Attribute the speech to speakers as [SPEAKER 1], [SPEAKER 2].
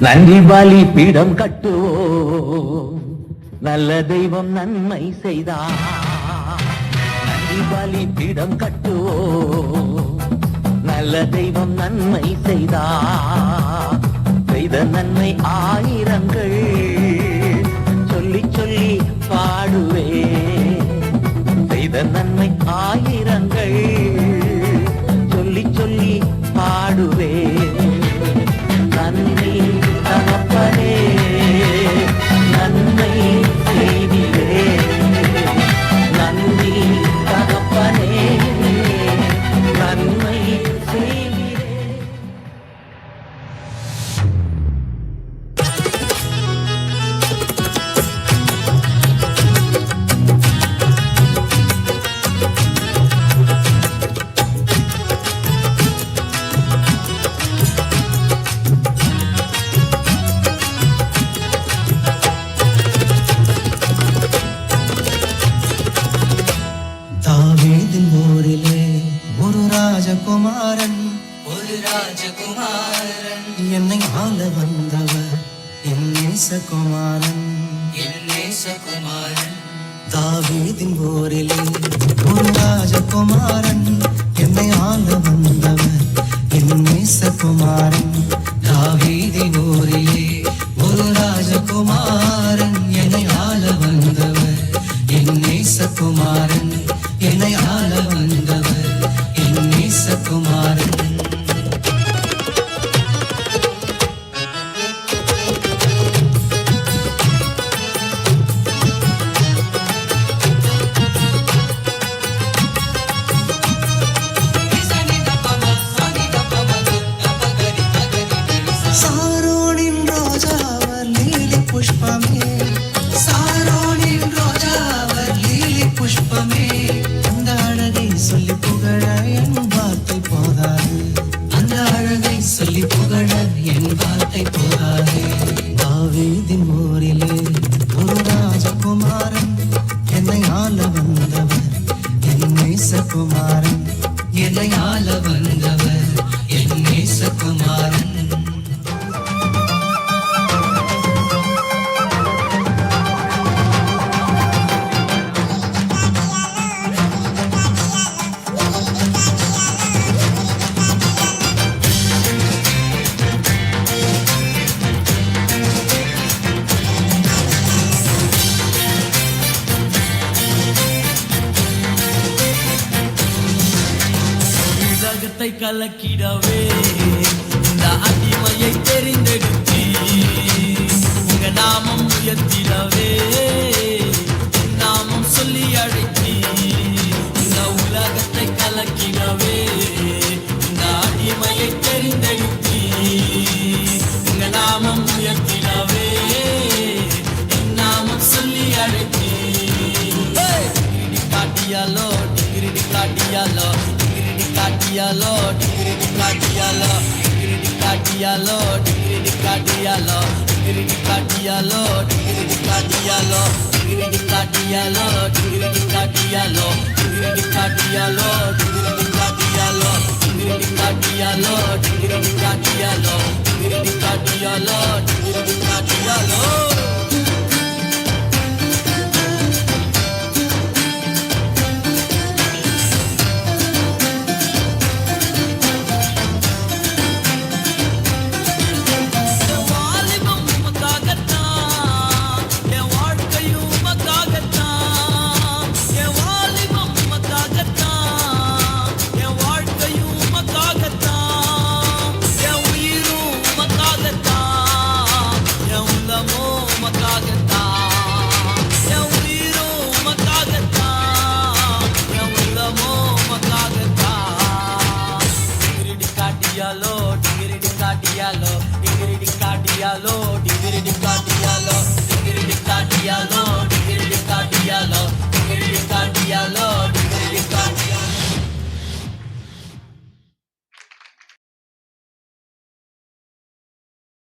[SPEAKER 1] நன்றி பலி பீடம் கட்டுவோம், நல்ல தெய்வம் நன்மை செய்தார். நன்றி பலி பீடம் கட்டுவோம், நல்ல தெய்வம் நன்மை செய்தார். செய்த நன்மை ஆயிரங்கள் சொல்லி சொல்லி பாடுவே. செய்த நன்மை ஆயிரங்கள் சொல்லி சொல்லி பாடுவே. நன்றி தகப்பனே, நன்மை செய்திலே. நன்றி தகப்பனே, நன்மை செய்திலே.
[SPEAKER 2] ராஜகுமாரன் என்னை ஆள வந்தவர் என் நேசகுமாரன், என் நேசகுமாரன். தாவீதின் ஊரிலே ஒரு ராஜகுமாரன் என்னை ஆள வந்தவர் என் நேசகுமாரன். தாவீதின் ஊரிலே ஒரு ராஜகுமாரன் என்னை ஆள வந்தவர் என் நேசகுமாரன், என்னை ஆள வந்தவர் என் நேசகுமாரன். தாவீதின் ஊரிலே ஒரு ராஜகுமாரன் என்னை ஆள வந்தவர் என் நேசகுமாரன், என்னை ஆள வந்தவர் என் நேசகுமாரன்.
[SPEAKER 3] கலக்கிடவே இந்த அடிமையை தெரிந்தெடுத்தி உங்க நாமம் உயர்த்திடவே நாமம் சொல்லி அழைத்தி இந்த உலகத்தை கலக்கிடவே இந்த அடிமையை தெரிந்தெடுத்தி உங்க நாமம் உயர்த்திடவே நாமம் சொல்லி அழைத்தி காட்டியாலோ degree காட்டியாலோ Diallo, digiri diallo, digiri diallo, digiri diallo, digiri diallo, digiri diallo, digiri diallo, digiri diallo, digiri diallo, digiri diallo, digiri diallo, digiri diallo, digiri diallo, digiri diallo. Diallo, digiri diallo, digiri diallo, digiri diallo.